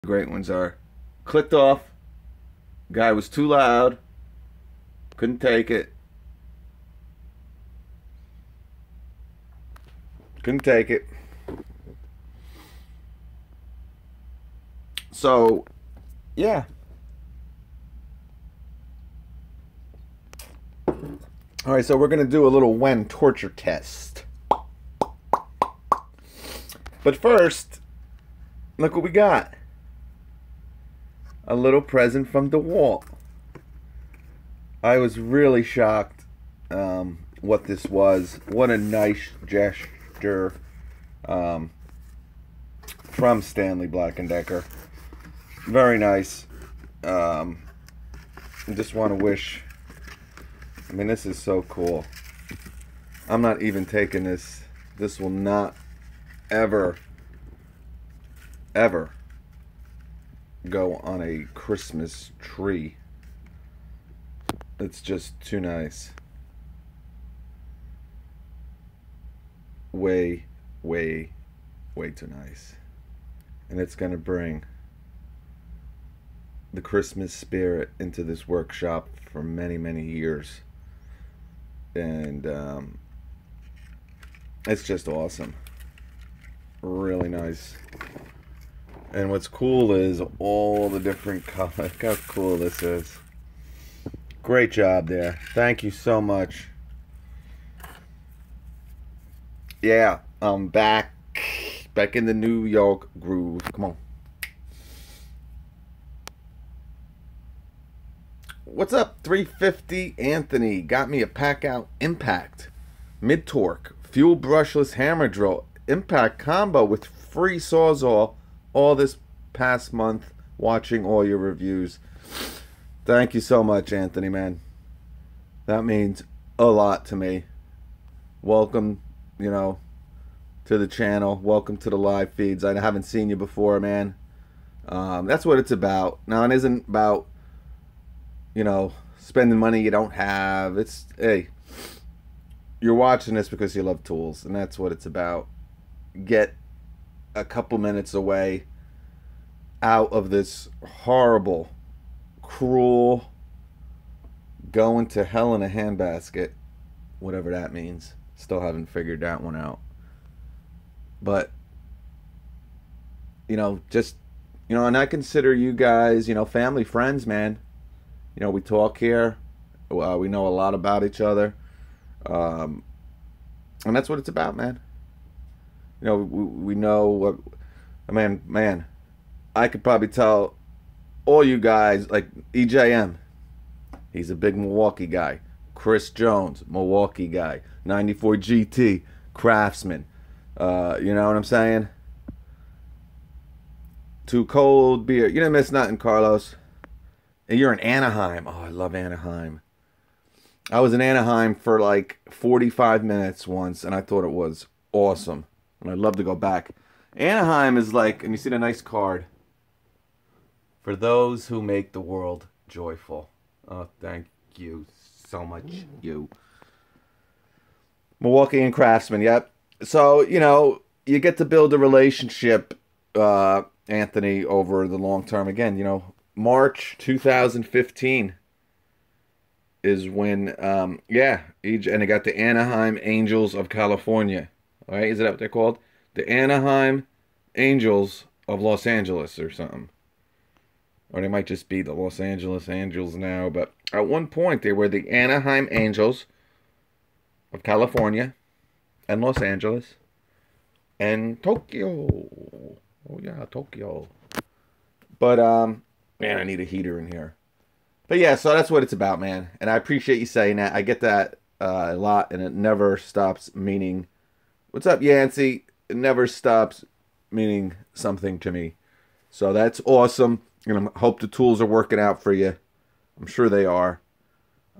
Great ones are. Clicked off. Guy was too loud. Couldn't take it. Couldn't take it. So, yeah. All right, so we're going to do a little WEN torture test. But first, look what we got. A little present from DeWalt. I was really shocked what this was. What a nice gesture from Stanley Black & Decker. Very nice. I just want to wish... I mean, this is so cool. I'm not even taking this. This will not ever go on a Christmas tree. It's just too nice. Way too nice. And it's gonna bring the Christmas spirit into this workshop for many years. And it's just awesome. Really nice. And what's cool is all the different colors. Look how cool this is. Great job there. Thank you so much. Yeah, I'm back in the New York groove. Come on. What's up, 350 Anthony? Got me a Pack Out Impact mid-torque fuel brushless hammer drill impact combo with free Sawzall all this past month, watching all your reviews. Thank you so much, Anthony, man. That means a lot to me. Welcome, to the channel. Welcome to the live feeds. I haven't seen you before, man. That's what it's about. Now, it isn't about, spending money you don't have. It's, hey, you're watching this because you love tools, and that's what it's about. Get a couple minutes away out of this horrible, cruel, going to hell in a handbasket, whatever that means. Still haven't figured that one out. But, just, and I consider you guys, family, friends, man. We talk here. We know a lot about each other. And that's what it's about, man. We know what, man, I could probably tell all you guys, like EJM, he's a big Milwaukee guy. Chris Jones, Milwaukee guy. 94 GT, Craftsman. You know what I'm saying? Too cold beer. You didn't miss nothing, Carlos. And you're in Anaheim. Oh, I love Anaheim. I was in Anaheim for like 45 minutes once, and I thought it was awesome. And I'd love to go back. Anaheim is like, and you see the nice card, for those who make the world joyful. Oh, thank you so much, you. Milwaukee and Craftsman, yep. So, you get to build a relationship, Anthony, over the long term. Again, March 2015 is when, and they got the Anaheim Angels of California. All right, is that what they're called? The Anaheim Angels of Los Angeles or something. Or they might just be the Los Angeles Angels now. But at one point, they were the Anaheim Angels of California and Los Angeles and Tokyo. Oh, yeah, Tokyo. But, man, I need a heater in here. But, yeah, so that's what it's about, man. And I appreciate you saying that. I get that a lot, and it never stops meaning... What's up, Yancey? It never stops meaning something to me. So that's awesome. And I hope the tools are working out for you. I'm sure they are.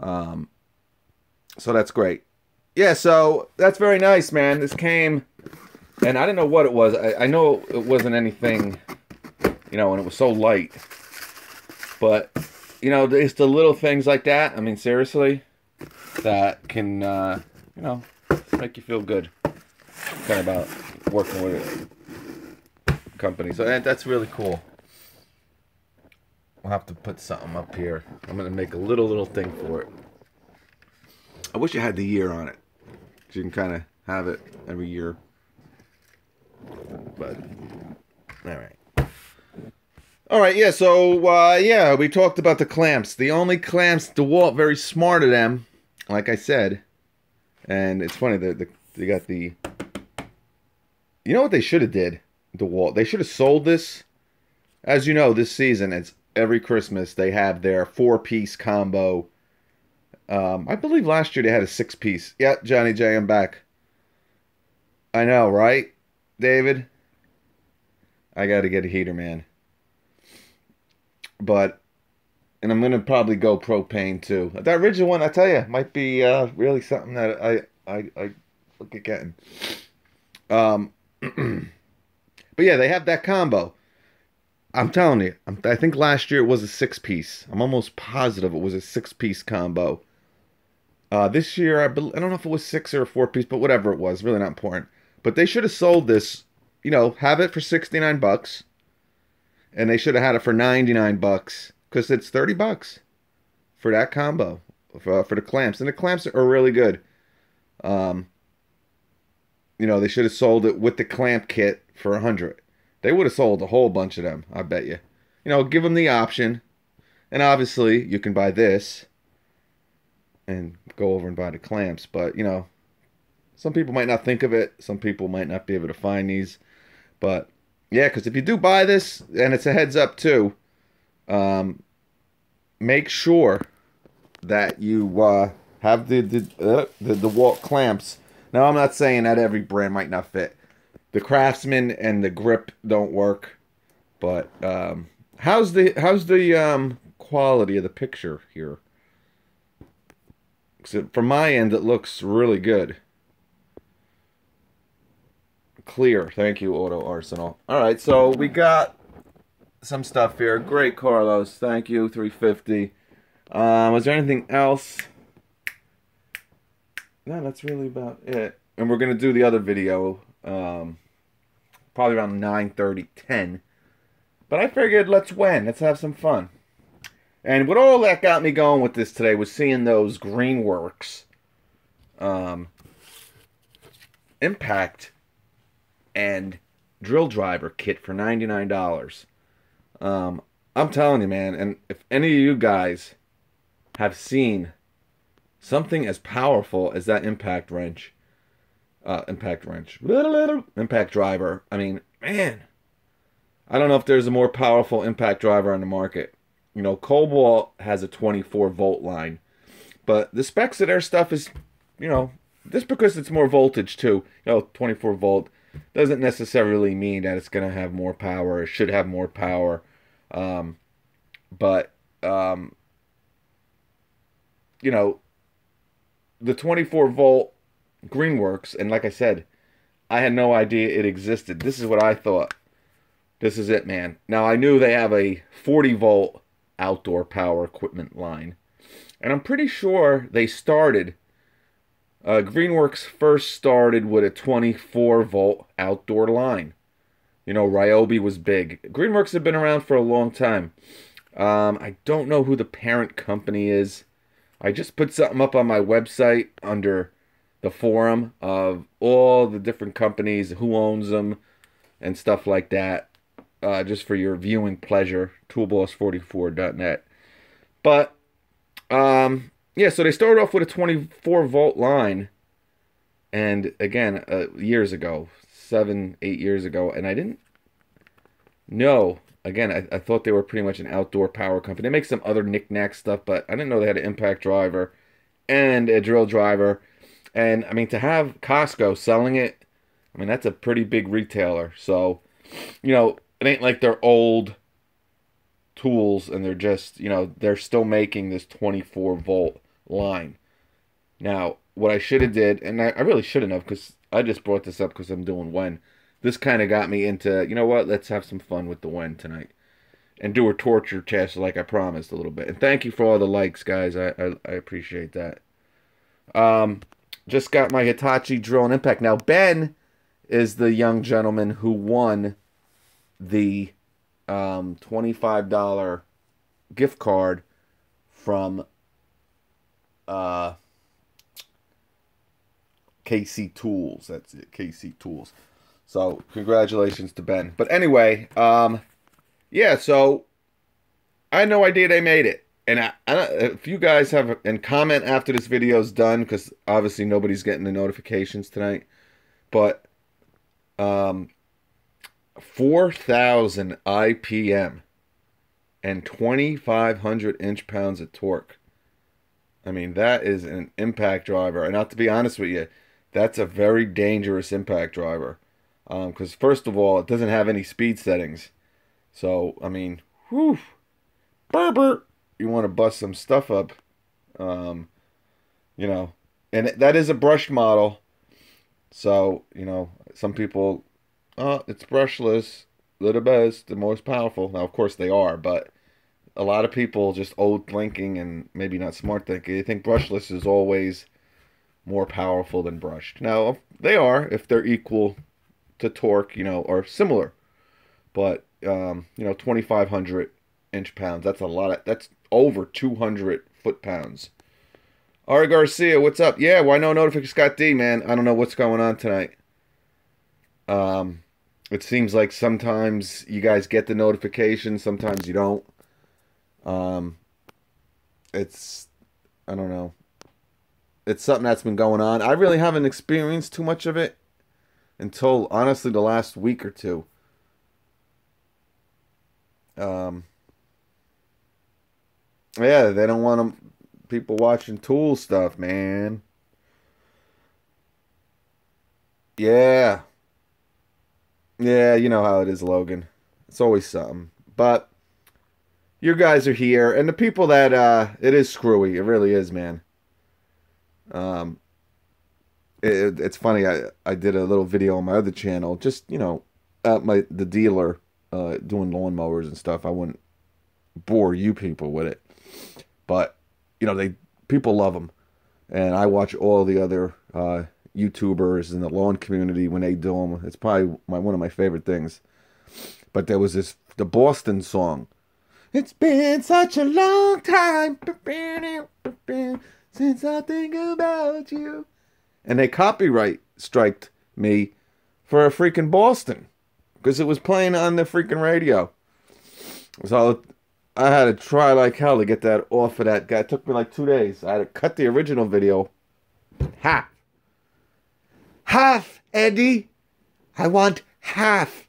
So that's great. Yeah, so that's very nice, man. This came, and I didn't know what it was. I know it wasn't anything, and it was so light. But, it's the little things like that, I mean, seriously, that can, make you feel good. Kind of about working with a company. So that's really cool. We'll have to put something up here. I'm going to make a little thing for it. I wish it had the year on it. So you can kind of have it every year. But, alright. Alright, yeah, so, yeah, we talked about the clamps. The only clamps, DeWalt, very smart of them, like I said. And it's funny, they got the... You know what they should have did, DeWalt? They should have sold this. As you know, this season, it's every Christmas, they have their 4-piece combo. I believe last year they had a 6-piece. Yeah, Johnny J, I'm back. I know, right, David? I got to get a heater, man. But, and I'm going to probably go propane, too. That original one, I tell you, might be really something that I look at getting. But yeah, they have that combo. I'm telling you, I think last year it was a 6-piece. I'm almost positive it was a 6-piece combo. This year, I don't know if it was 6 or a 4-piece, but whatever it was, really not important. But they should have sold this, you know, have it for 69 bucks. And they should have had it for 99 bucks. Because it's 30 bucks for that combo. For the clamps. And the clamps are really good. You know, they should have sold it with the clamp kit for 100. They would have sold a whole bunch of them, I bet you. You know, give them the option. And obviously, you can buy this and go over and buy the clamps. But, you know, some people might not think of it. Some people might not be able to find these. But, yeah, because if you do buy this, and it's a heads up too, make sure that you have the DeWalt clamps. Now, I'm not saying that every brand might not fit. The Craftsman and the grip don't work. But how's the quality of the picture here? From my end, it looks really good. Clear. Thank you, Auto Arsenal. Alright, so we got some stuff here. Great, Carlos. Thank you, 350. Was there anything else? No, that's really about it. And we're going to do the other video probably around 9:30, 10. But I figured, let's WEN. Let's have some fun. And what all that got me going with this today was seeing those Greenworks impact and drill driver kit for $99. I'm telling you, man, and if any of you guys have seen something as powerful as that impact driver, I mean, man, I don't know if there's a more powerful impact driver on the market. You know, Cobalt has a 24-volt line, but the specs of their stuff is, you know, just because it's more voltage too, you know, 24-volt doesn't necessarily mean that it's going to have more power. It should have more power. But you know, the 24-volt Greenworks, and like I said, I had no idea it existed. This is what I thought. This is it, man. Now, I knew they have a 40-volt outdoor power equipment line. And I'm pretty sure they started... Greenworks first started with a 24-volt outdoor line. You know, Ryobi was big. Greenworks have been around for a long time. I don't know who the parent company is. I just put something up on my website under the forum of all the different companies, who owns them, and stuff like that. Just for your viewing pleasure. Toolboss44.net. But, yeah, so they started off with a 24-volt line. And, again, years ago. 7, 8 years ago. And I didn't know. Again, I thought they were pretty much an outdoor power company. They make some other knick-knack stuff, but I didn't know they had an impact driver and a drill driver. And, I mean, to have Costco selling it, I mean, that's a pretty big retailer. So, you know, it ain't like they're old tools and they're just, you know, they're still making this 24-volt line. Now, what I should have did, and I really shouldn't have, because I just brought this up because I'm doing WEN. This kind of got me into, you know what, let's have some fun with the WEN tonight. And do a torture test like I promised a little bit. And thank you for all the likes, guys. I appreciate that. Just got my Hitachi drill and impact. Now, Ben is the young gentleman who won the $25 gift card from uh, KC Tools. That's it, KC Tools. So congratulations to Ben. But anyway, yeah. So I had no idea they made it. And if you guys have and comment after this video's done, because obviously nobody's getting the notifications tonight. But 4,000 IPM and 2,500 inch-pounds of torque. I mean, that is an impact driver. And not to be honest with you, that's a very dangerous impact driver. Because first of all, it doesn't have any speed settings. So, I mean, whew, burr. You want to bust some stuff up. You know, and that is a brushed model. So, you know, some people, oh, it's brushless. They're the best, the most powerful. Now, of course they are, but a lot of people just old thinking and maybe not smart thinking. They think brushless is always more powerful than brushed. Now, they are if they're equal to torque, you know, or similar. But, you know, 2,500 inch-pounds, that's a lot. That's over 200 foot-pounds. Ari Garcia, what's up? Yeah, why no notification? Scott D, man. I don't know what's going on tonight. It seems like sometimes you guys get the notification, sometimes you don't. It's, I don't know. It's something that's been going on. I really haven't experienced too much of it until, honestly, the last week or two. Yeah, they don't want people watching Tool stuff, man. Yeah. Yeah, you know how it is, Logan. It's always something. But you guys are here, and the people that it is screwy. It really is, man. Um it's funny. I did a little video on my other channel, just, you know, at the dealer doing lawnmowers and stuff. I wouldn't bore you people with it. But, you know, people love them. And I watch all the other YouTubers in the lawn community when they do them. It's probably one of my favorite things. But there was the Boston song. It's been such a long time since I think about you. And they copyright striked me for a freaking Boston. Because it was playing on the freaking radio. So I had to try like hell to get that off of that guy. It took me like 2 days. I had to cut the original video. Half. Half, Eddie. I want half.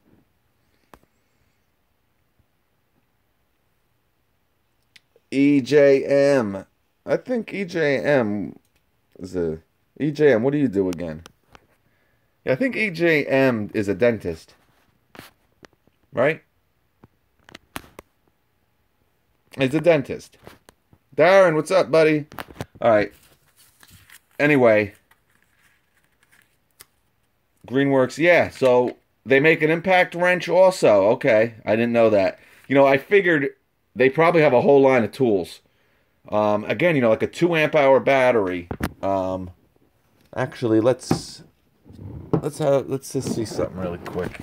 EJM. I think EJM is a... EJM, what do you do again? Yeah, I think EJM is a dentist. Right? He's a dentist. Darren, what's up, buddy? Alright. Anyway. Greenworks, yeah, so they make an impact wrench also. Okay, I didn't know that. You know, I figured they probably have a whole line of tools. Again, you know, like a 2 amp hour battery. Actually, let's just see something really quick.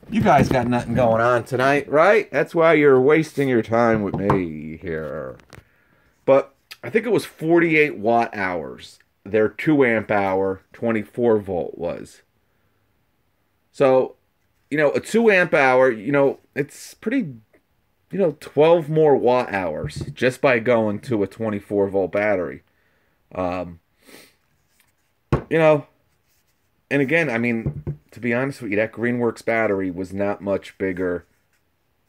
You guys got nothing going on tonight, right? That's why you're wasting your time with me here. But I think it was 48 watt hours. Their 2 amp hour 24 volt was. So, you know, a 2 amp hour, you know, it's pretty, you know, 12 more watt hours just by going to a 24 volt battery. You know, and again, I mean, to be honest with you, that Greenworks battery was not much bigger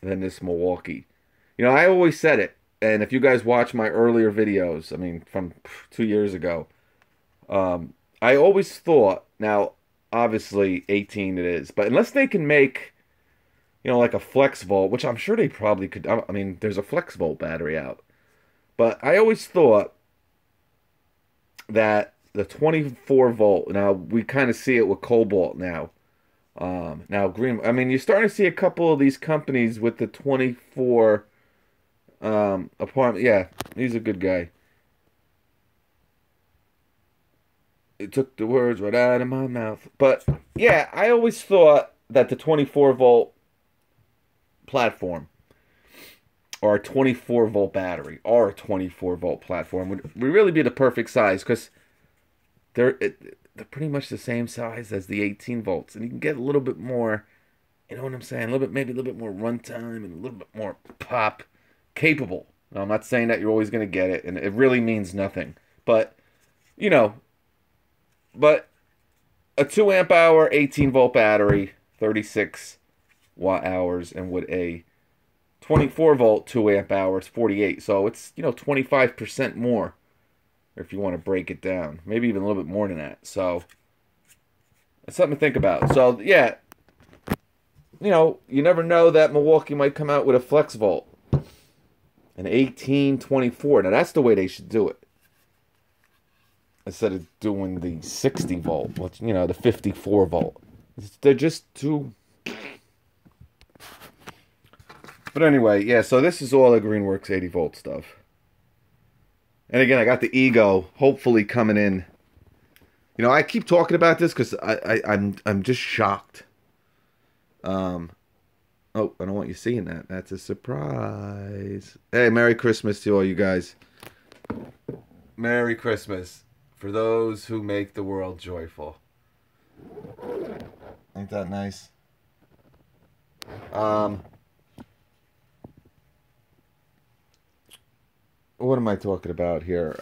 than this Milwaukee. You know, I always said it, and if you guys watch my earlier videos, I mean, from 2 years ago, I always thought, now, obviously, 18 it is, but unless they can make, you know, like a flex volt, which I'm sure they probably could, I mean, there's a flex volt battery out, but I always thought that the 24 volt, now we kind of see it with Cobalt now. Now I mean, you're starting to see a couple of these companies with the 24 apartment. Yeah, he's a good guy. It took the words right out of my mouth. But yeah, I always thought that the 24 volt platform or a 24-volt battery or a 24-volt platform would really be the perfect size, because they're pretty much the same size as the 18 volts, and you can get a little bit more. You know what I'm saying? A little bit, maybe a little bit more runtime and a little bit more pop capable. Now, I'm not saying that you're always going to get it, and it really means nothing. But, you know, but a 2 amp hour, 18 volt battery, 36 watt hours, and with a 24 volt 2 amp hours, 48. So it's, 25% more, if you want to break it down. Maybe even a little bit more than that. So it's something to think about. So, yeah. You never know that Milwaukee might come out with a flex volt, an 1824. Now that's the way they should do it, instead of doing the 60 volt, the 54 volt. They're just too. But anyway, yeah. So this is all the Greenworks 80 volt stuff. And again, I got the Ego hopefully coming in. I keep talking about this because I'm just shocked. Oh, I don't want you seeing that. That's a surprise. Hey, Merry Christmas to all you guys. Merry Christmas for those who make the world joyful. Ain't that nice? What am I talking about here?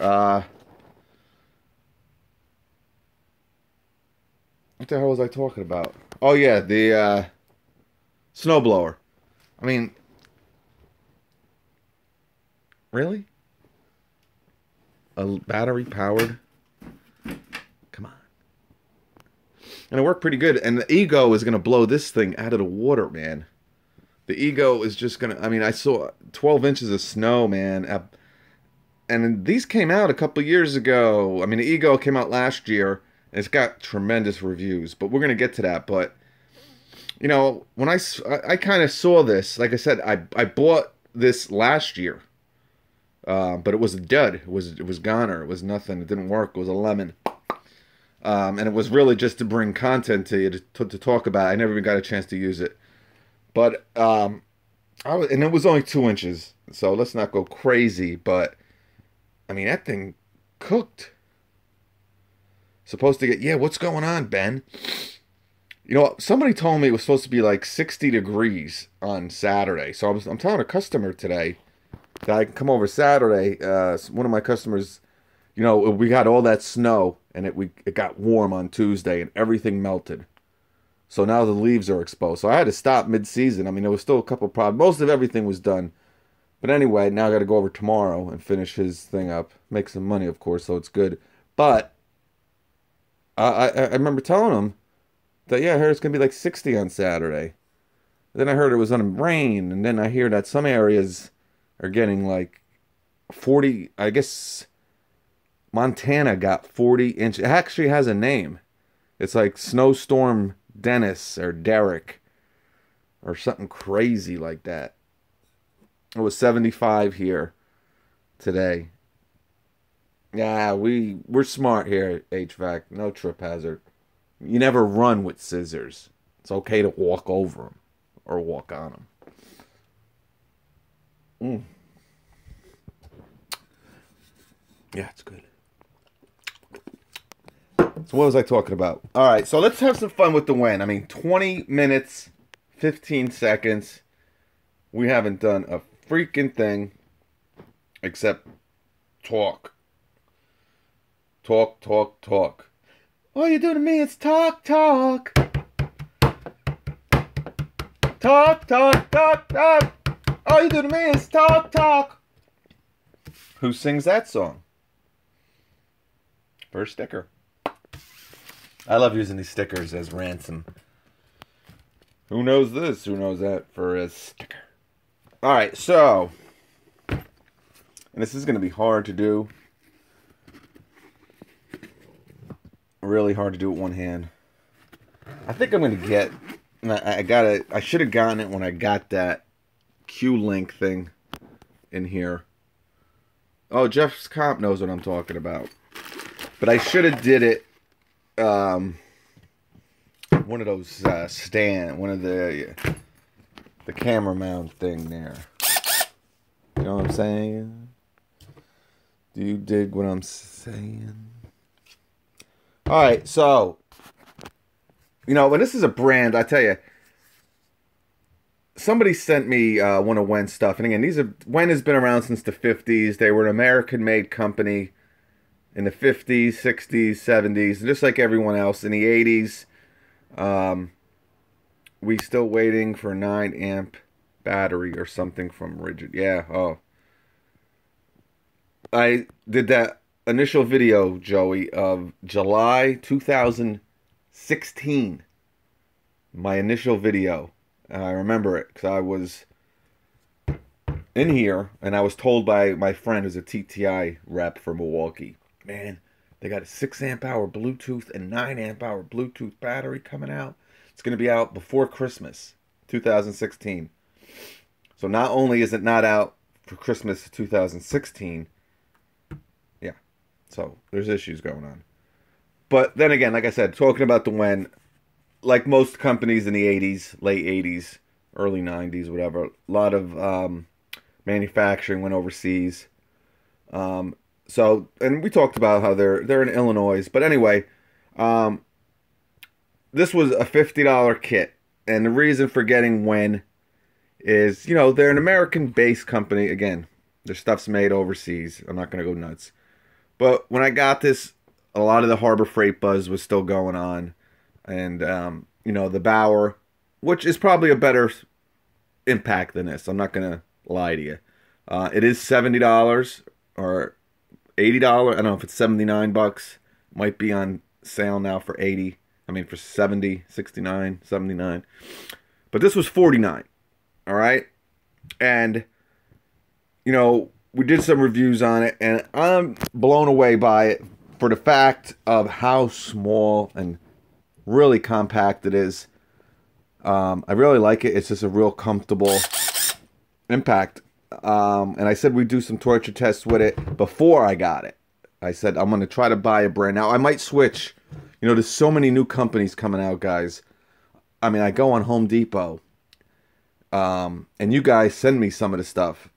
What the hell was I talking about? Oh yeah, the snowblower. I mean, really? A battery powered? Come on. And it worked pretty good. And the Ego is going to blow this thing out of the water, man. The Ego is just going to... I mean, I saw 12 inches of snow, man. And these came out a couple years ago. I mean, the Ego came out last year. And it's got tremendous reviews. But we're going to get to that. But... when I kind of saw this, like I said, I bought this last year, but it was a dud. It was goner. It was nothing. It didn't work. It was a lemon, and it was really just to bring content to you to talk about. I never even got a chance to use it, but and it was only 2 inches, so let's not go crazy. But I mean, that thing cooked. Supposed to get, yeah. What's going on, Ben? Somebody told me it was supposed to be like 60 degrees on Saturday. So I'm telling a customer today that I can come over Saturday. One of my customers, we got all that snow, and it got warm on Tuesday, and everything melted. So now the leaves are exposed. So I had to stop mid-season. I mean, there was still a couple problems. Most of everything was done. But anyway, now I got to go over tomorrow and finish his thing up. Make some money, of course, so it's good. But I remember telling him that, yeah, I heard it's going to be like 60 on Saturday. Then I heard it was going to rain. And then I hear that some areas are getting like 40. I guess Montana got 40 inches. It actually has a name. It's like Snowstorm Dennis or Derek or something crazy like that. It was 75 here today. Yeah, we're smart here at HVAC. No trip hazard. You never run with scissors. It's okay to walk over them or walk on them. Yeah, it's good. So what was I talking about? All right, so let's have some fun with the WEN. I mean, 20 minutes, 15 seconds. We haven't done a freaking thing except talk. Talk, talk, talk. All you do to me is talk, talk. Talk, talk, talk, talk. All you do to me is talk, talk. Who sings that song? First sticker. I love using these stickers as ransom. Who knows this? Who knows that for a sticker? Alright, so. And this is going to be hard to do. Really hard to do with one hand. I think I'm going to get... I should have gotten it when I got that Q-Link thing in here. Oh, Jeff's Comp knows what I'm talking about. But I should have did it... one of those one of the camera mount thing there. know what I'm saying? Do you dig what I'm saying? All right, so, you know, when this is a brand, I tell you, somebody sent me one of WEN stuff. And again, WEN has been around since the 50s. They were an American-made company in the 50s, 60s, 70s, just like everyone else. In the 80s, we still waiting for a 9 amp battery or something from Rigid. Yeah, oh. I did that initial video, Joey, of July 2016. My initial video. I remember it because I was in here and I was told by my friend who's a TTI rep for Milwaukee, man, they got a 6 amp hour Bluetooth and 9 amp hour Bluetooth battery coming out. It's going to be out before Christmas 2016. So not only is it not out for Christmas 2016, yeah, so there's issues going on. But then again, like I said, talking about the WEN, like most companies in the 80s, late 80s, early 90s, whatever, a lot of manufacturing went overseas. So, and we talked about how they're in Illinois. But anyway, this was a $50 kit. And the reason for getting WEN is, you know, they're an American-based company. Again, their stuff's made overseas. I'm not going to go nuts. But when I got this, a lot of the Harbor Freight buzz was still going on. And, you know, the Bauer, which is probably a better impact than this. I'm not going to lie to you. It is $70 or $80. I don't know if it's 79 bucks. Might be on sale now for 80. I mean, for 70, 69, 79. But this was 49. All right. And, you know, we did some reviews on it. And I'm blown away by it for the fact of how small and really compact it is. I really like it. It's just a real comfortable impact. And I said we'd do some torture tests with it before I got it. I said I'm going to try to buy a brand. Now, I might switch. You know, there's so many new companies coming out, guys. I mean, I go on Home Depot. And you guys send me some of the stuff.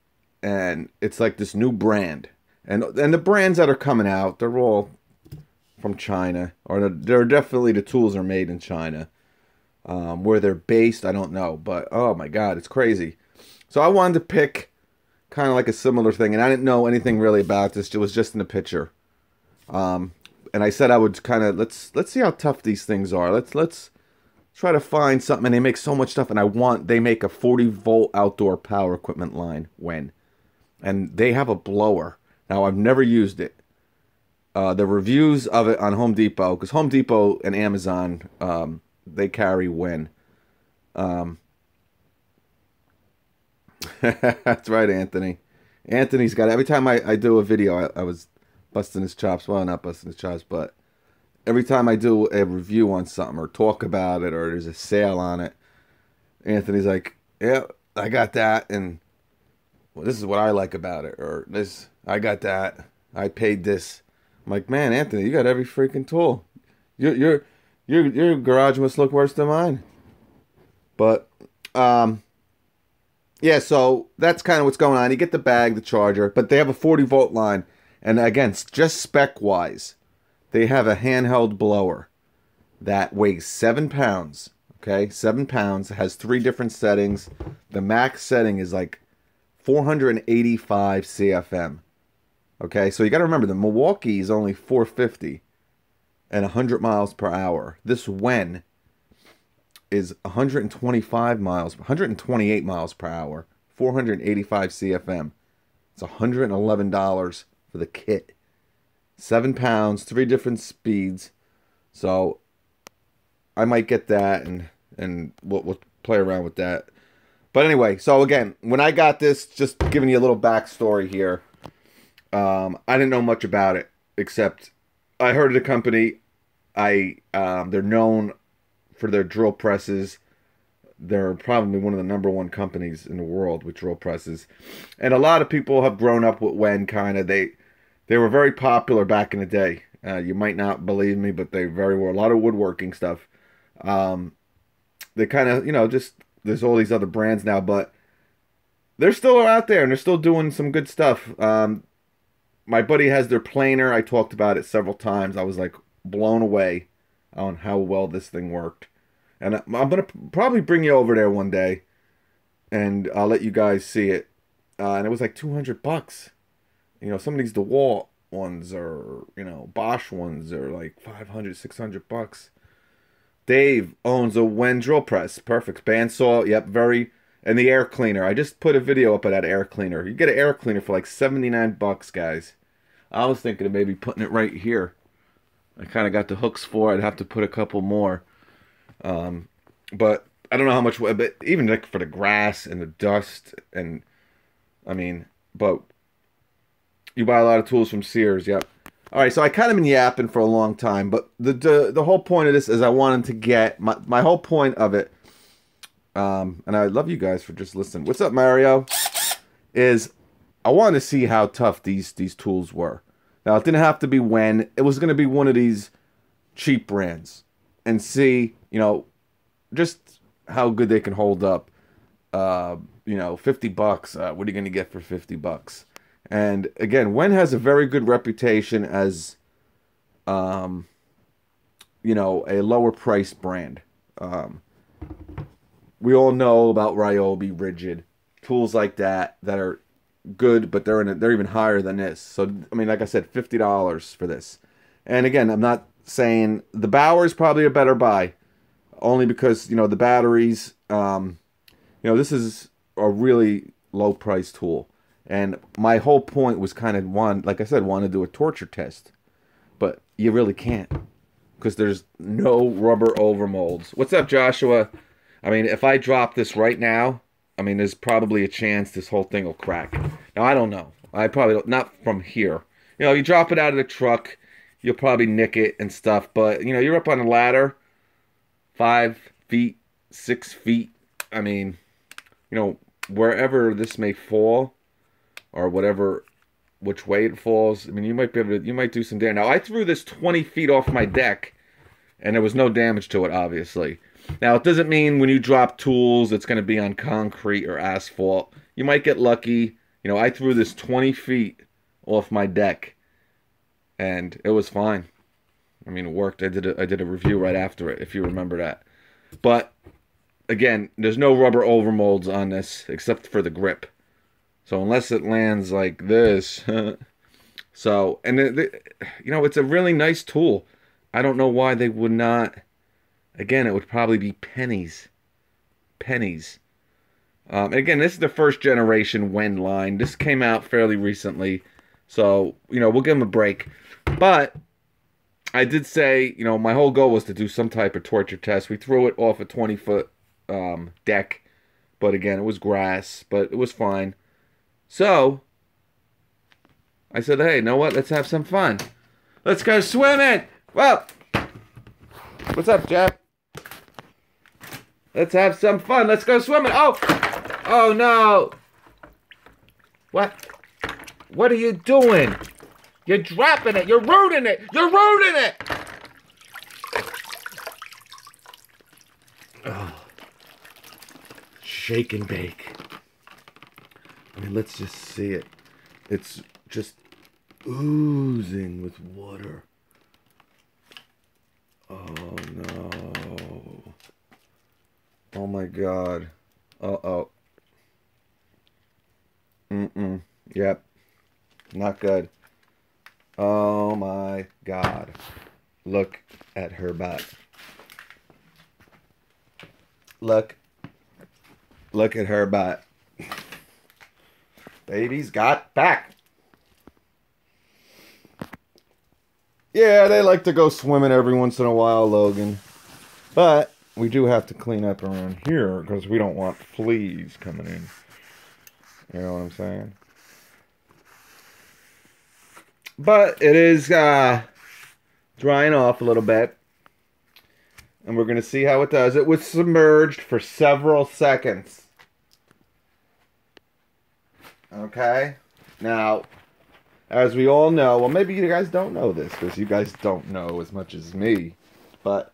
And it's like this new brand. And the brands that are coming out, they're all from China, or they're definitely, the tools are made in China. Where they're based, I don't know, but oh my god, it's crazy. So I wanted to pick kind of like a similar thing, and I didn't know anything really about this. It was just in the picture. And I said I would kind of let's see how tough these things are. Let's try to find something. And they make so much stuff, and they make a 40-volt outdoor power equipment line, WEN, and they have a blower. Now I've never used it. The reviews of it on Home Depot, because Home Depot and Amazon, they carry WEN. That's right, Anthony. Anthony's got it. Every time I do a video, I was busting his chops. Well, not busting his chops, but every time I do a review on something or talk about it or there's a sale on it, Anthony's like, yeah, I got that, and well, this is what I like about it, or this, I got that, I paid this. I'm like, man, Anthony, you got every freaking tool. Your garage must look worse than mine. But yeah, so that's kind of what's going on. You get the bag, the charger, but they have a 40-volt line, and again, just spec-wise, they have a handheld blower that weighs 7 pounds. Okay, 7 pounds. It has 3 different settings. The max setting is like 485 CFM. Okay, so you got to remember, the Milwaukee is only 450 and 100 miles per hour. This WEN is 125 miles, 128 miles per hour, 485 CFM. It's $111 for the kit. 7 pounds, 3 different speeds. So I might get that, and we'll play around with that. But anyway, so again, when I got this, just giving you a little backstory here. I didn't know much about it, except I heard of the company. They're known for their drill presses. They're probably one of the #1 companies in the world with drill presses. And a lot of people have grown up with WEN, kind of. They were very popular back in the day. You might not believe me, but they very were. A lot of woodworking stuff. They kind of, you know, just, there's all these other brands now, but they're still out there and they're still doing some good stuff. My buddy has their planer. I talked about it several times. I was like blown away on how well this thing worked. And I'm going to probably bring you over there one day and I'll let you guys see it. And it was like $200. You know, some of these DeWalt ones or, you know, Bosch ones are like $500, $600. Dave owns a WEN drill press. Perfect. Bandsaw. Yep, very. And the air cleaner. I just put a video up of that air cleaner. You get an air cleaner for like $79, guys. I was thinking of maybe putting it right here. I kind of got the hooks for it. I'd have to put a couple more. But I don't know how much, but even like for the grass and the dust and, I mean, but you buy a lot of tools from Sears, yep. All right, so I kind of been yapping for a long time, but the whole point of this is I wanted to get, my whole point of it, and I love you guys for just listening. What's up, Mario? Is I wanted to see how tough these tools were. Now, it didn't have to be WEN. It was going to be one of these cheap brands. And see, you know, just how good they can hold up. You know, $50. What are you going to get for $50? And again, WEN has a very good reputation as, you know, a lower price brand. We all know about Ryobi, Rigid, tools like that are good, but they're even higher than this. So I mean, like I said, $50 for this. And again, I'm not saying the Bauer is probably a better buy, only because, you know, the batteries. You know, this is a really low price tool. And my whole point was kind of like I said, want to do a torture test. But you really can't. Because there's no rubber overmolds. What's up, Joshua? I mean, if I drop this right now, I mean, there's probably a chance this whole thing will crack. Now, I don't know. I probably don't, not from here. You know, you drop it out of the truck, you'll probably nick it and stuff. But, you know, you're up on a ladder, 5 feet, 6 feet. I mean, you know, wherever this may fall, or whatever, which way it falls, I mean, you might be able to, you might do some damage. Now, I threw this 20 feet off my deck, and there was no damage to it, obviously. Now, it doesn't mean when you drop tools, it's going to be on concrete or asphalt. You might get lucky. You know, I threw this 20 feet off my deck, and it was fine. I mean, it worked. I did a review right after it, if you remember that. But, again, there's no rubber overmolds on this, except for the grip. So unless it lands like this, so, and you know, it's a really nice tool. I don't know why they would not. Again, it would probably be pennies. Pennies. And again, this is the first generation WEN line. This came out fairly recently. So, you know, we'll give them a break. But I did say, you know, my whole goal was to do some type of torture test. We threw it off a 20-foot deck. But again, it was grass. But it was fine. So, I said, hey, you know what? Let's have some fun. Let's go swimming. Well, what's up, Jeff? Let's have some fun. Let's go swimming. Oh, oh no. What? What are you doing? You're dropping it. You're rooting it. You're rooting it. Oh. Shake and bake. I mean, let's just see it. It's just oozing with water. Oh, no. Oh, my God. Uh-oh. Mm-mm. Yep. Not good. Oh, my God. Look at her butt. Look. Look at her butt. Baby's got back. Yeah, they like to go swimming every once in a while, Logan. But we do have to clean up around here because we don't want fleas coming in. You know what I'm saying? But it is drying off a little bit. And we're going to see how it does. It was submerged for several seconds. Okay? Now, as we all know, well, maybe you guys don't know this because you guys don't know as much as me. But,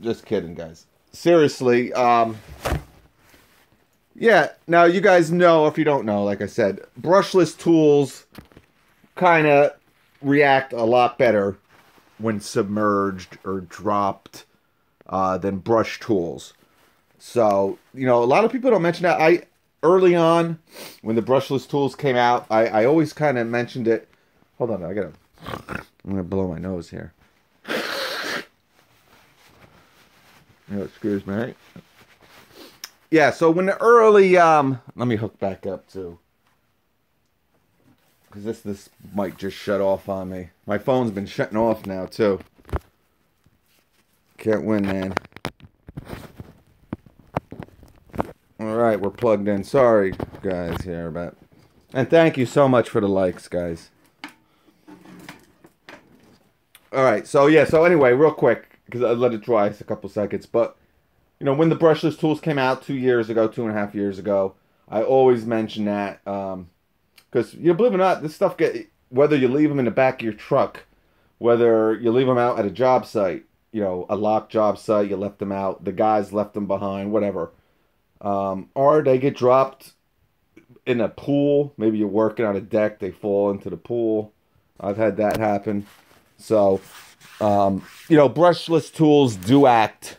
just kidding, guys. Seriously, Yeah, now you guys know, if you don't know, like I said, brushless tools kind of react a lot better when submerged or dropped than brush tools. So, you know, a lot of people don't mention that. Early on, when the brushless tools came out, I always kind of mentioned it. Hold on, I'm gonna blow my nose here. Excuse me. Yeah, so when the early, let me hook back up too. Because this mic just shut off on me. My phone's been shutting off now too. Can't win, man. Alright, we're plugged in. Sorry, guys, here, but... And thank you so much for the likes, guys. Alright, so yeah, so anyway, real quick, because I let it dry a couple seconds, but, you know, when the brushless tools came out 2 years ago, 2.5 years ago, I always mention that, because, you know, believe it or not, this stuff whether you leave them in the back of your truck, whether you leave them out at a job site, you know, a locked job site, you left them out, the guys left them behind, whatever. Or they get dropped in a pool. Maybe you're working on a deck, they fall into the pool. I've had that happen. So, you know, brushless tools do act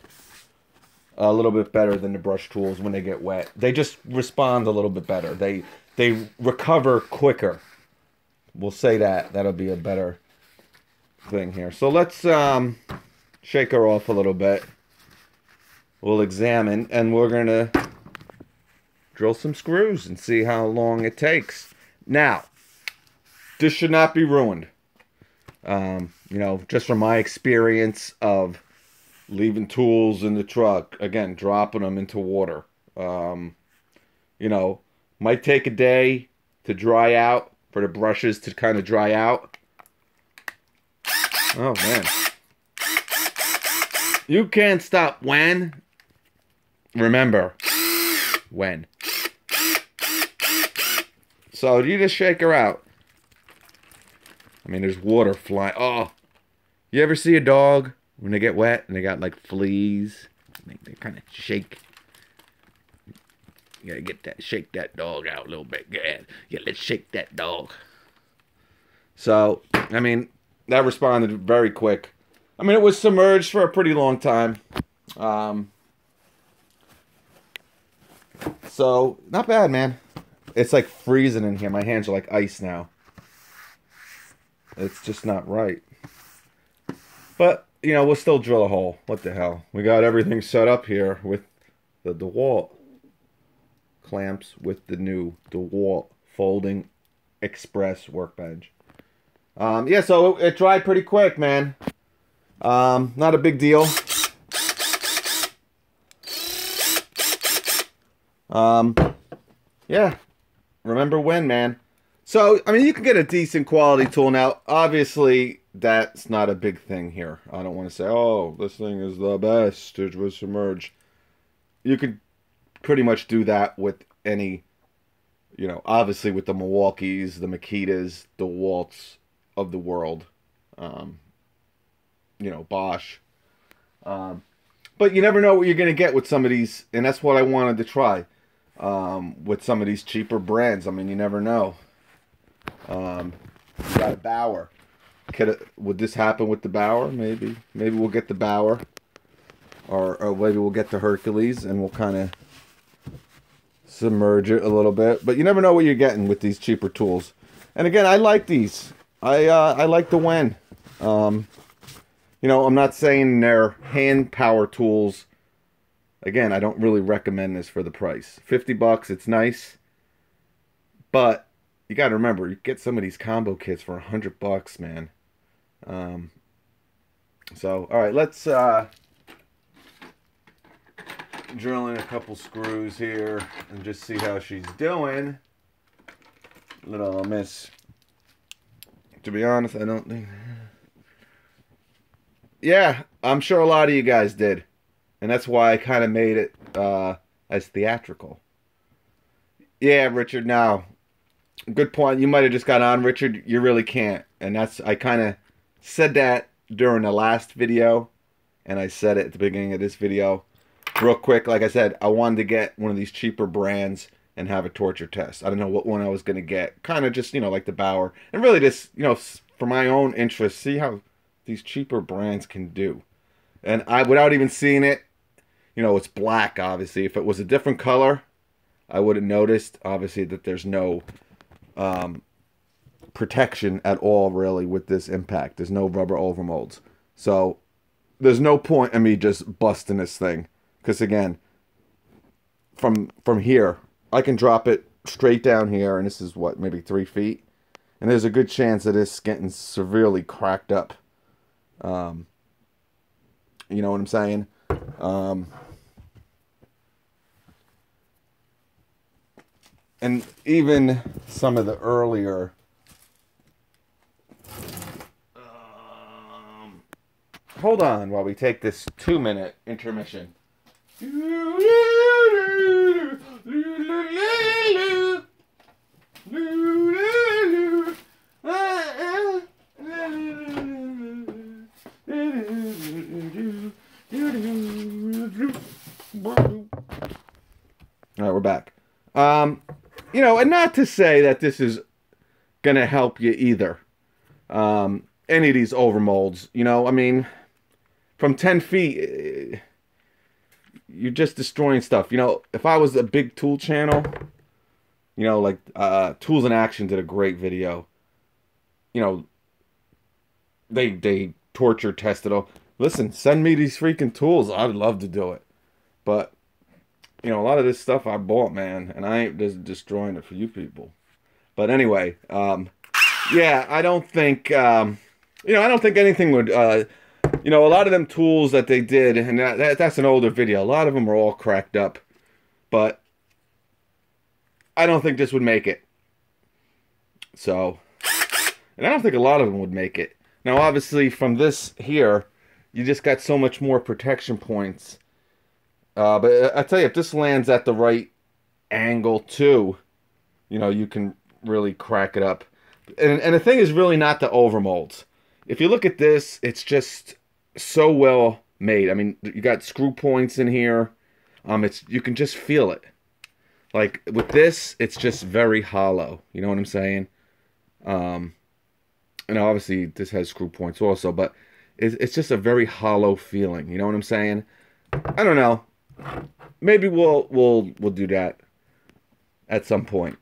a little bit better than the brush tools when they get wet. They just respond a little bit better. They recover quicker. We'll say that. That'll be a better thing here. So let's shake her off a little bit. We'll examine, and we're going to drill some screws and see how long it takes. Now, this should not be ruined. You know, just from my experience of leaving tools in the truck, again, dropping them into water. You know, might take a day to dry out, for the brushes to kind of dry out. Oh, man. You can't stop WEN. Remember, WEN. So you just shake her out. I mean, there's water flying. Oh, you ever see a dog when they get wet and they got like fleas? They kind of shake. You gotta shake that dog out a little bit. Yeah, let's shake that dog. So, I mean, that responded very quick. I mean, it was submerged for a pretty long time. So, not bad, man. It's like freezing in here. My hands are like ice now. It's just not right. But, you know, we'll still drill a hole. What the hell? We got everything set up here with the DeWalt clamps with the new DeWalt Folding Express workbench. Yeah, so it dried pretty quick, man. Not a big deal. Yeah. Remember WEN, man. So, I mean, you can get a decent quality tool now. Obviously, that's not a big thing here. I don't want to say, oh, this thing is the best. It was submerged. You could pretty much do that with any, you know, obviously with the Milwaukees, the Makitas, the Waltz of the world. You know, Bosch. But you never know what you're going to get with some of these, and that's what I wanted to try. With some of these cheaper brands. I mean, you never know. You got a Bauer. Would this happen with the Bauer? Maybe. Maybe we'll get the Bauer. Or maybe we'll get the Hercules and we'll kind of submerge it a little bit. But you never know what you're getting with these cheaper tools. And again, I like these. I like the WEN. You know, I'm not saying they're hand power tools. Again, I don't really recommend this for the price. $50, it's nice. But you got to remember, you get some of these combo kits for $100, man. So, all right, let's drill in a couple screws here and just see how she's doing. Little miss. To be honest, I don't think... Yeah, I'm sure a lot of you guys did. And that's why I kind of made it as theatrical. Yeah, Richard, now, good point. You might have just got on, Richard. You really can't. And I kind of said that during the last video. And I said it at the beginning of this video. real quick, like I said, I wanted to get one of these cheaper brands and have a torture test. I don't know what one I was going to get. Kind of just, like the Bauer. And really just, for my own interest, see how these cheaper brands can do. And without even seeing it, it's black, obviously. If it was a different color, I would have noticed, obviously, that there's no protection at all, really, with this impact. There's no rubber overmolds. So there's no point in me just busting this thing. Because, again, from here, I can drop it straight down here, and this is, what, maybe 3 feet? And there's a good chance that it's getting severely cracked up. You know what I'm saying? And even some of the earlier... hold on while we take this 2-minute intermission. All right, we're back. And not to say that this is gonna help you either. Any of these overmolds, I mean, from 10 feet, you're just destroying stuff. If I was a big tool channel, like Tools in Action did a great video. They torture tested all. Listen, send me these freaking tools. I'd love to do it. But, a lot of this stuff I bought, man, and I ain't just destroying it for you people. But anyway, yeah, I don't think, I don't think anything would, a lot of them tools that they did, and that's an older video. A lot of them are all cracked up. But I don't think this would make it. So, and I don't think a lot of them would make it. Now, obviously, from this here, you just got so much more protection points. But I tell you, if this lands at the right angle, too, you can really crack it up. And the thing is really not the overmolds. If you look at this, it's just so well made. I mean, you got screw points in here. You can just feel it. Like, with this, it's just very hollow. You know what I'm saying? And obviously, this has screw points also, but it's just a very hollow feeling. You know what I'm saying? I don't know. Maybe we'll do that at some point.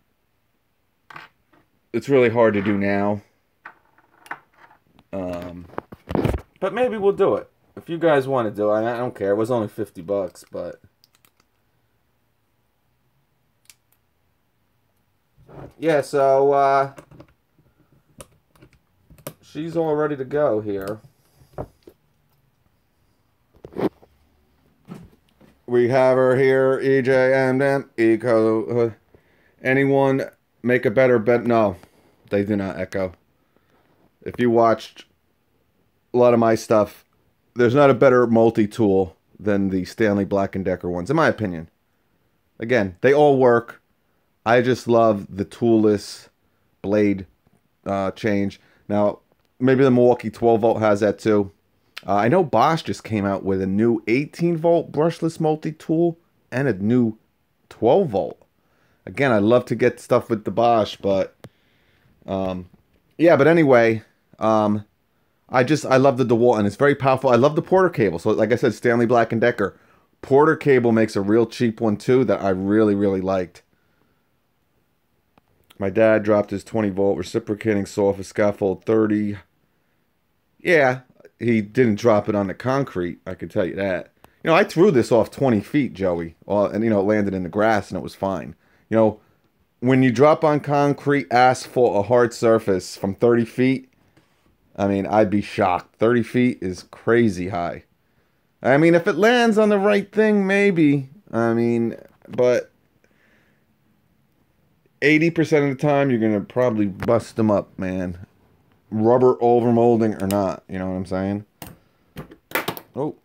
It's really hard to do now. But maybe we'll do it. If you guys want to do it, I don't care. It was only $50, but yeah, so she's all ready to go here. We have her here, EJM, Eco. Anyone make a better bet? No, they do not echo. If you watched a lot of my stuff, there's not a better multi-tool than the Stanley Black & Decker ones, in my opinion. Again, they all work. I just love the toolless blade change. Now, maybe the Milwaukee 12-volt has that too. I know Bosch just came out with a new 18-volt brushless multi-tool and a new 12-volt. Again, I love to get stuff with the Bosch, but yeah, but anyway, I love the DeWalt, and it's very powerful. I love the Porter cable. So like I said, Stanley Black & Decker. Porter cable makes a real cheap one too that I really, really liked. My dad dropped his 20-volt reciprocating saw off a scaffold 30. Yeah, he didn't drop it on the concrete, I can tell you that. I threw this off 20 feet, Joey, and, it landed in the grass, and it was fine. When you drop on concrete, asphalt, a hard surface from 30 feet, I mean, I'd be shocked. 30 feet is crazy high. I mean, if it lands on the right thing, maybe. I mean, but 80% of the time, you're going to probably bust them up, man. Rubber overmolding or not, you know what I'm saying? Oh,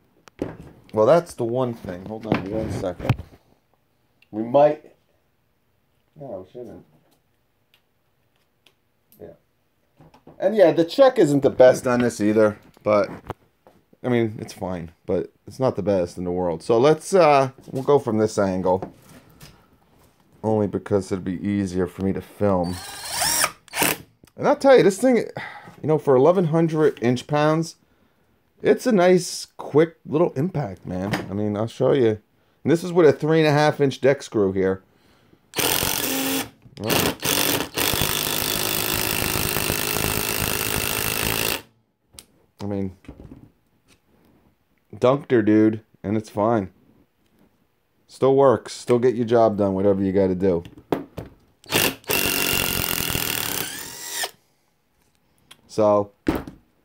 well, that's the one thing. Hold on 1 second. We might... No, we shouldn't. Yeah. And yeah, the check isn't the best on this either, but I mean, it's fine, but it's not the best in the world. So let's we'll go from this angle, only because it'd be easier for me to film. And I'll tell you, this thing, you know, for 1,100 inch-pounds, it's a nice, quick little impact, man. I mean, I'll show you. And this is with a 3.5 inch deck screw here. Well, I mean, dunked her, dude, and it's fine. Still works. Still get your job done, whatever you got to do. So,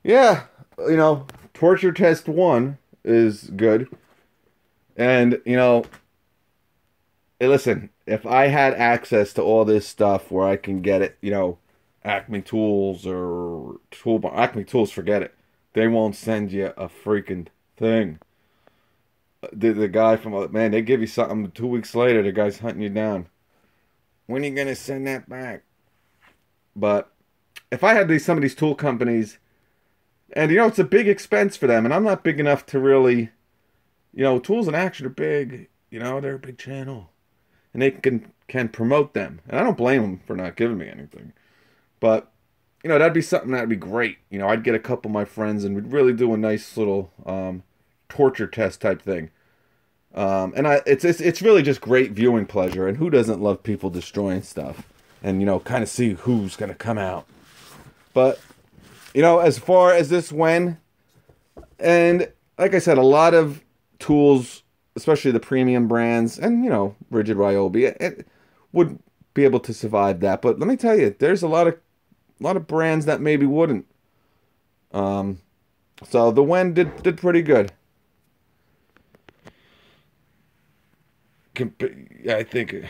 yeah, you know, torture test 1 is good. And, you know, hey, listen, if I had access to all this stuff where I can get it, you know, Acme Tools or Toolbar, Acme Tools, forget it. They won't send you a freaking thing. The guy from, man, they give you something 2 weeks later, the guy's hunting you down. When are you going to send that back? But if I had some of these tool companies, and, you know, it's a big expense for them, and I'm not big enough to really, you know, Tools in Action are big, you know, they're a big channel. And they can promote them. And I don't blame them for not giving me anything. But, you know, that'd be something that'd be great. You know, I'd get a couple of my friends and we'd really do a nice little torture test type thing. And it's really just great viewing pleasure. And who doesn't love people destroying stuff? And, you know, kind of see who's going to come out. But, you know, as far as this WEN, and like I said, a lot of tools, especially the premium brands, and, you know, Rigid Ryobi, it would be able to survive that. But let me tell you, there's a lot of brands that maybe wouldn't. So the WEN did pretty good. I think,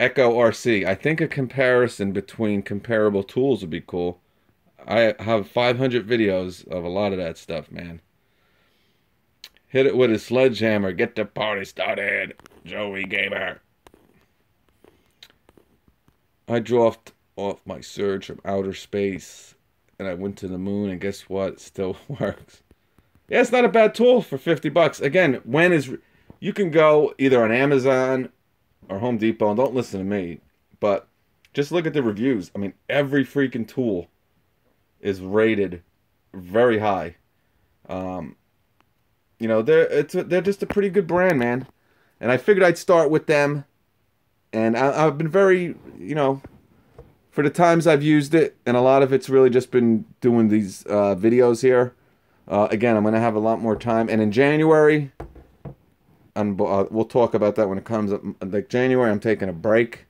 Echo RC. I think a comparison between comparable tools would be cool. I have 500 videos of a lot of that stuff, man. Hit it with a sledgehammer. Get the party started, Joey Gamer. I dropped off my surge from outer space, and I went to the moon, and guess what? It still works. Yeah, it's not a bad tool for 50 bucks. Again, WEN is... You can go either on Amazon or Home Depot, and don't listen to me, but just look at the reviews. I mean, every freaking tool is rated very high. You know, they're just a pretty good brand, man. And I figured I'd start with them. And I've been very, you know, for the times I've used it, and a lot of it's really just been doing these videos here. Again, I'm going to have a lot more time. And in January, we'll talk about that when it comes up. Like January, I'm taking a break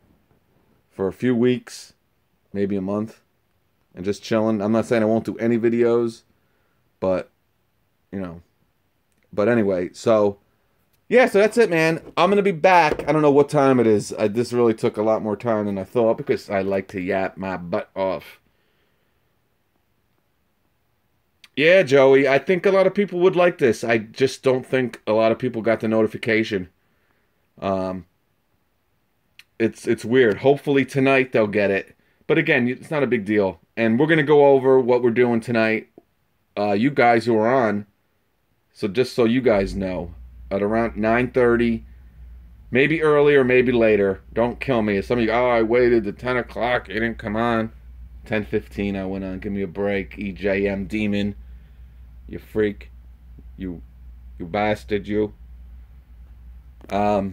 for a few weeks, maybe a month, and just chilling. I'm not saying I won't do any videos, but, you know. But anyway, so, yeah, so that's it, man. I'm going to be back. I don't know what time it is. This really took a lot more time than I thought because I like to yap my butt off. Yeah, Joey, I think a lot of people would like this. I just don't think a lot of people got the notification. It's weird. Hopefully tonight they'll get it. But again, it's not a big deal. And we're going to go over what we're doing tonight. You guys who are on, so just so you guys know, at around 9:30, maybe earlier, maybe later. Don't kill me. Some of you, I waited to 10 o'clock. It didn't come on. 10:15 I went on. Give me a break, EJM demon. You freak. You bastard, you. Yeah,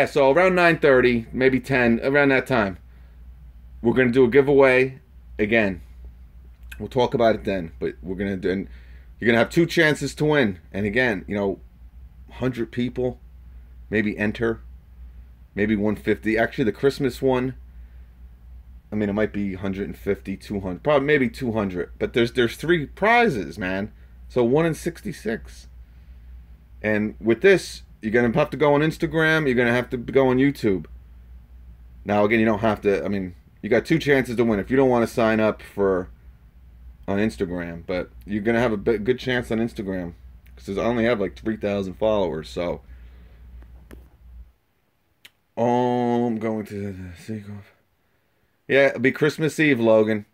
so around 9:30, maybe 10, around that time, we're going to do a giveaway. Again, we'll talk about it then, but we're going to do, and you're going to have 2 chances to win. And again, you know, 100 people maybe enter, maybe 150. Actually, the Christmas one, I mean, it might be 150, 200, probably maybe 200. But there's 3 prizes, man. So 1 in 66. And with this, you're going to have to go on Instagram. You're going to have to go on YouTube. Now, again, you don't have to, I mean, you got 2 chances to win. If you don't want to sign up for on Instagram, but you're going to have a good chance on Instagram. Because I only have like 3,000 followers, so. Oh, I'm going to the sequel. Yeah, it'll be Christmas Eve, Logan.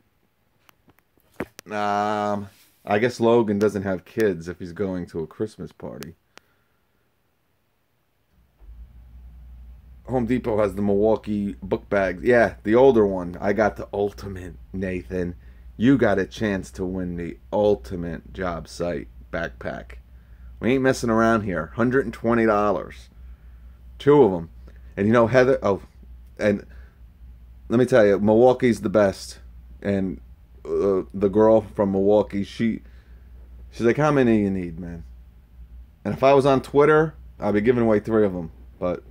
I guess Logan doesn't have kids if he's going to a Christmas party. Home Depot has the Milwaukee book bags. Yeah, the older one. I got the ultimate, Nathan. You got a chance to win the ultimate job site backpack. We ain't messing around here. $120. Two of them. And you know, Heather, oh, and let me tell you, Milwaukee's the best. And the girl from Milwaukee, she's like, how many you need, man? And if I was on Twitter, I'd be giving away 3 of them. But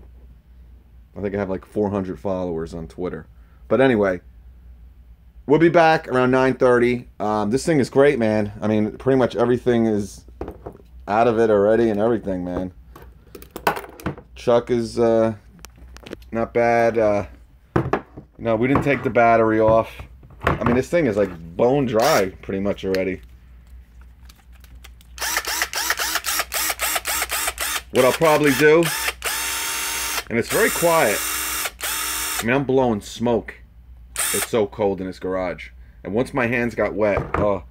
I think I have like 400 followers on Twitter. But anyway, we'll be back around 9:30. This thing is great, man. I mean, pretty much everything is out of it already and everything, man. Chuck is not bad. No, we didn't take the battery off. I mean, this thing is like bone dry pretty much already. What I'll probably do, and it's very quiet. I mean, I'm blowing smoke. It's so cold in this garage. And once my hands got wet, oh.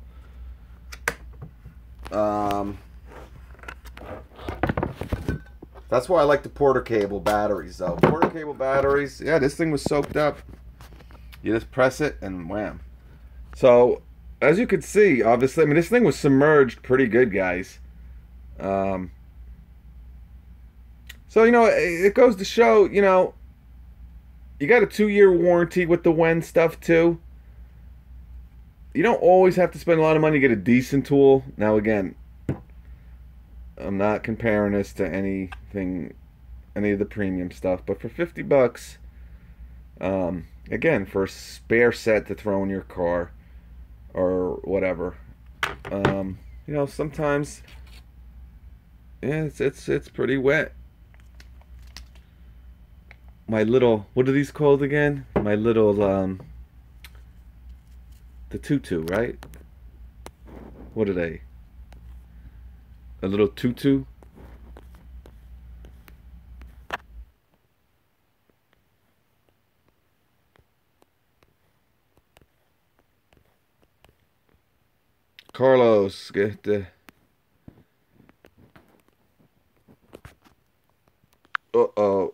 That's why I like the Porter cable batteries, though. Porter cable batteries, yeah, this thing was soaked up. You just press it and wham. So, as you can see, obviously, I mean, this thing was submerged pretty good, guys. So, you know, it goes to show, you know, you got a 2-year warranty with the WEN stuff, too. You don't always have to spend a lot of money to get a decent tool. Now, again, I'm not comparing this to anything, any of the premium stuff, but for 50 bucks, again, for a spare set to throw in your car or whatever, you know, sometimes, yeah, it's pretty wet. My little, what are these called again? My little, the tutu, right? What are they? A little tutu? Carlos, get the... Uh-oh.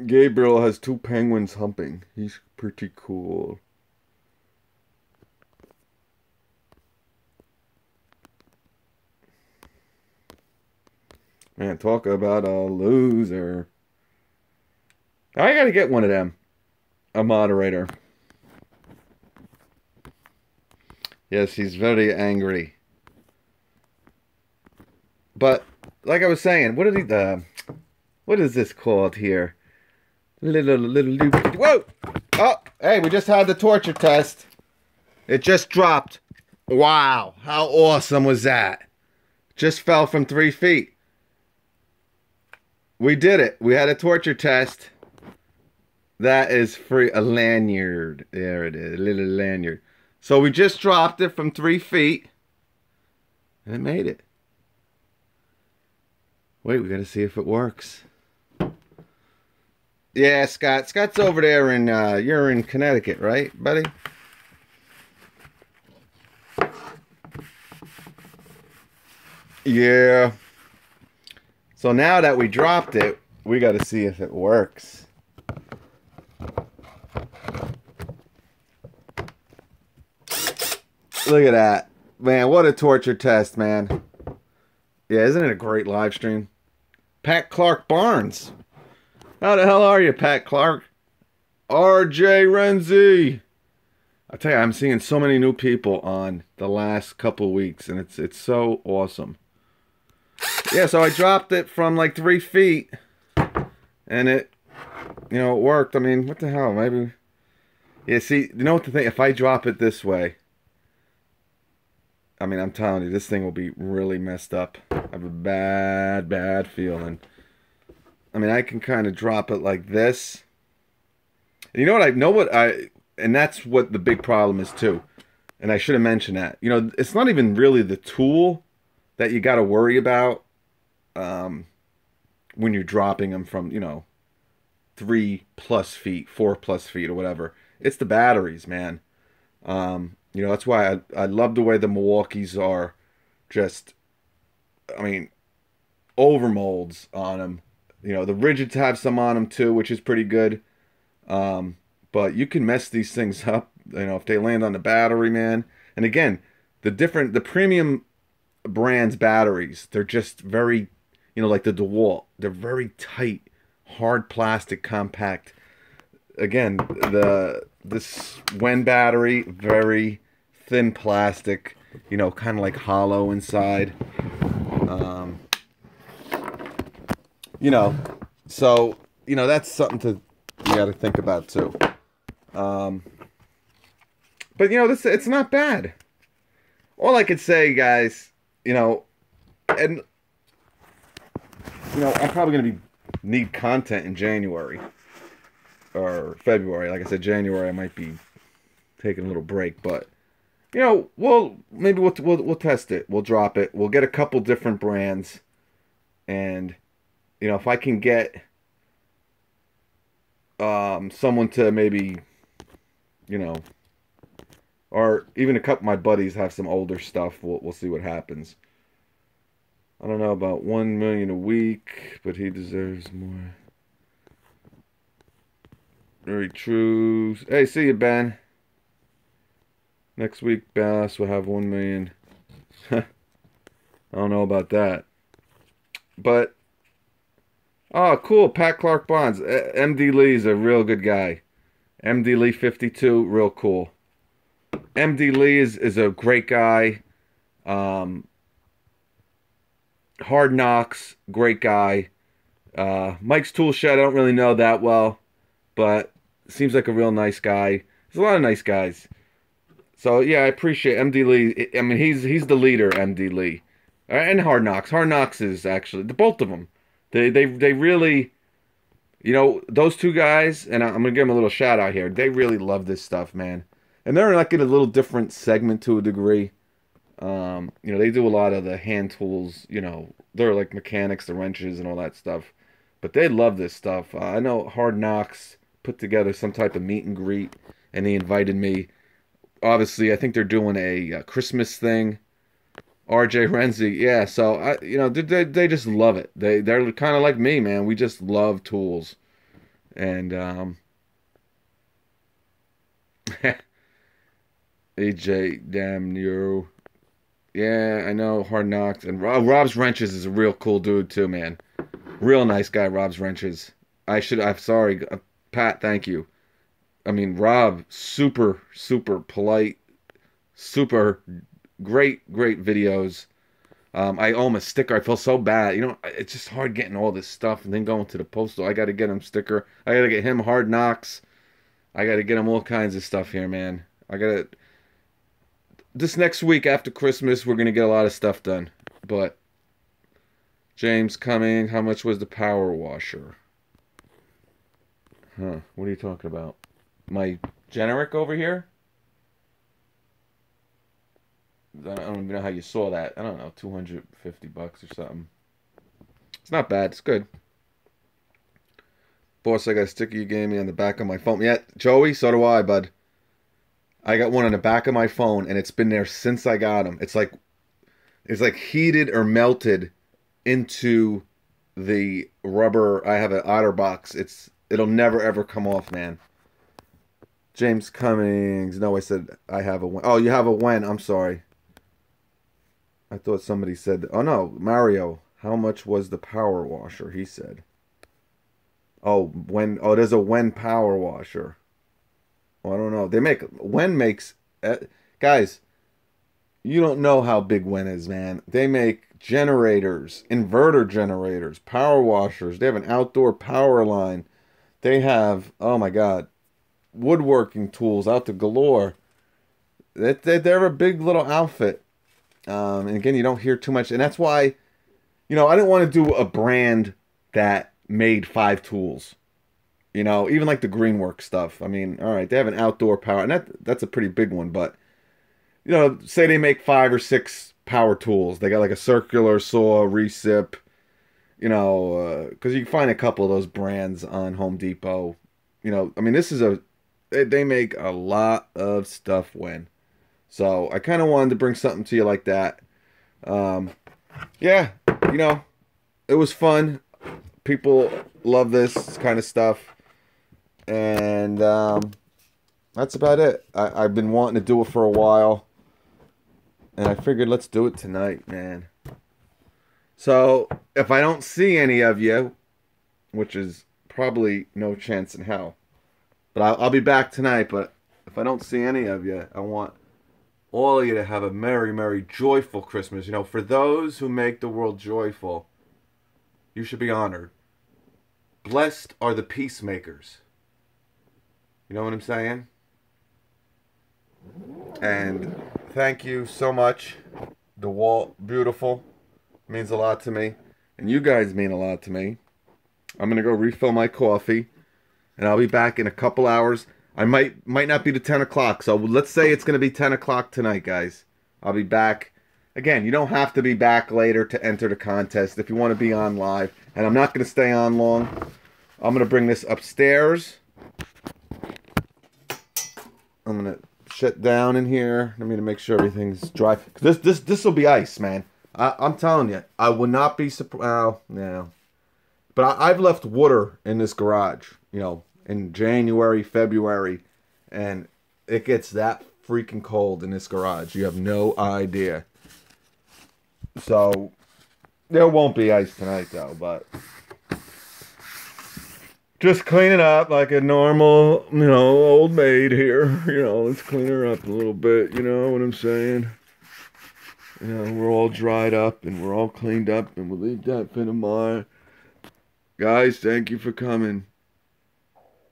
Gabriel has 2 penguins humping. He's pretty cool. Man, talk about a loser. I gotta get one of them. A moderator. Yes, he's very angry. But, like I was saying, what is this called here? Little whoa! Oh, hey, we just had the torture test. It just dropped. Wow, how awesome was that? Just fell from 3 feet. We did it. We had a torture test. That is free. A lanyard. There it is. A little lanyard. So we just dropped it from 3 feet. And it made it. Wait, we got to see if it works. Yeah, Scott. Scott's over there in, you're in Connecticut, right, buddy? Yeah. So now that we dropped it, we got to see if it works. Look at that. Man, what a torture test, man. Yeah, isn't it a great live stream? Pat Clark Barnes. How the hell are you, Pat Clark? RJ Renzi. I tell you, I'm seeing so many new people on the last couple weeks, and it's so awesome. Yeah, so I dropped it from like 3 feet, and it, you know, it worked. I mean, what the hell? Maybe. Yeah, see, you know what the thing? If I drop it this way, I mean, I'm telling you, this thing will be really messed up. I have a bad feeling. I mean, I can kind of drop it like this. And you know what and that's what the big problem is too. And I should have mentioned that. You know, it's not even really the tool that you got to worry about when you're dropping them from, you know, 3+ feet, 4+ feet, or whatever. It's the batteries, man. That's why I love the way the Milwaukees are just, I mean, overmolds on them. The rigids have some on them too, which is pretty good. But you can mess these things up, if they land on the battery, man. And again, the premium brands batteries, they're just very, like the DeWalt, they're very tight, hard plastic, compact. Again, this WEN battery, very thin plastic, kind of like hollow inside. So, that's something you got to think about too. But it's not bad. All I could say, guys, and I'm probably gonna need content in January or February. Like I said, January I might be taking a little break, but we'll test it. We'll drop it. We'll get a couple different brands, and if I can get someone to maybe, or even a couple of my buddies have some older stuff. We'll see what happens. I don't know about 1 million a week, but he deserves more. Very true. Hey, see you, Ben. Next week, Bass will have 1 million. I don't know about that. But, oh, cool. Pat Clark Bonds. MD Lee's a real good guy. MD Lee 52, real cool. MD Lee is a great guy. Hard Knocks, great guy. Mike's Tool Shed, I don't really know that well, but seems like a real nice guy. There's a lot of nice guys. So yeah, I appreciate MD Lee. I mean, he's the leader, MD Lee, and Hard Knocks. Hard Knocks is actually both of them. They really, those two guys, and I'm gonna give them a little shout out here. They really love this stuff, man. And they're like in a little different segment to a degree. They do a lot of the hand tools, they're like mechanics, the wrenches and all that stuff. But they love this stuff. I know Hard Knocks put together some type of meet and greet, and he invited me. Obviously, I think they're doing a Christmas thing. RJ Renzi, yeah. So they just love it. They're kind of like me, man. We just love tools, and AJ, damn you. Yeah, I know, Hard Knocks. And Rob's Wrenches is a real cool dude too, man. Real nice guy, Rob's Wrenches. I'm sorry, Pat, thank you. I mean, Rob, super, super polite, super great videos. I owe him a sticker. I feel so bad. It's just hard getting all this stuff and then going to the postal. I got to get him a sticker. I got to get him Hard Knocks. I got to get him all kinds of stuff here, man. This next week after Christmas, we're going to get a lot of stuff done. But, James Cumming, how much was the power washer? Huh, what are you talking about? My generic over here? I don't even know how you saw that. I don't know, $250 or something. It's not bad, it's good. Boss, I got a sticker you gave me on the back of my phone. Yeah, Joey, so do I, bud. I got one on the back of my phone, and it's been there since I got them. It's like heated or melted into the rubber. I have an OtterBox. It'll never ever come off, man. James Cummings. No, I said I have a WEN. Oh, you have a WEN. I'm sorry. I thought somebody said. Oh no, Mario. How much was the power washer? He said. Oh, WEN. Oh, there's a WEN power washer. Well, I don't know. WEN makes, guys, you don't know how big WEN is, man. They make generators, inverter generators, power washers. They have an outdoor power line. They have, oh my God, woodworking tools out to galore. They're a big little outfit. And again, you don't hear too much. And that's why, I didn't want to do a brand that made 5 tools. Even like the Greenworks stuff. I mean, all right, they have an outdoor power, and that's a pretty big one. But, say they make 5 or 6 power tools. They got like a circular saw, recip, You know, because you can find a couple of those brands on Home Depot. You know, I mean, they make a lot of stuff when. So I kind of wanted to bring something to you like that. Um, yeah, you know, it was fun. People love this kind of stuff. And that's about it. I've been wanting to do it for a while. And I figured let's do it tonight, man. So if I don't see any of you, which is probably no chance in hell, but I'll be back tonight. But if I don't see any of you, I want all of you to have a merry, merry, joyful Christmas. You know, for those who make the world joyful, you should be honored. Blessed are the peacemakers. You know what I'm saying? And thank you so much. The wall, beautiful. Means a lot to me. And you guys mean a lot to me. I'm going to go refill my coffee. And I'll be back in a couple hours. I might not be to 10 o'clock. So let's say it's going to be 10 o'clock tonight, guys. I'll be back. Again, you don't have to be back later to enter the contest if you want to be on live. And I'm not going to stay on long. I'm going to bring this upstairs. I'm going to shut down in here. Let me make sure everything's dry. This will be ice, man. I'm telling you. I would not be surprised. No. But I've left water in this garage, you know, in January, February, and it gets that freaking cold in this garage. You have no idea. So, there won't be ice tonight, though, but just clean it up like a normal, you know, old maid here. You know, let's clean her up a little bit, you know what I'm saying? You know, we're all dried up and we're all cleaned up, and we'll leave that for tomorrow. Guys, thank you for coming.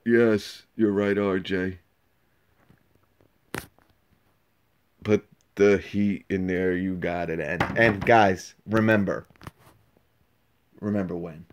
Yes, you're right, RJ. Put the heat in there, you got it. And guys, remember when.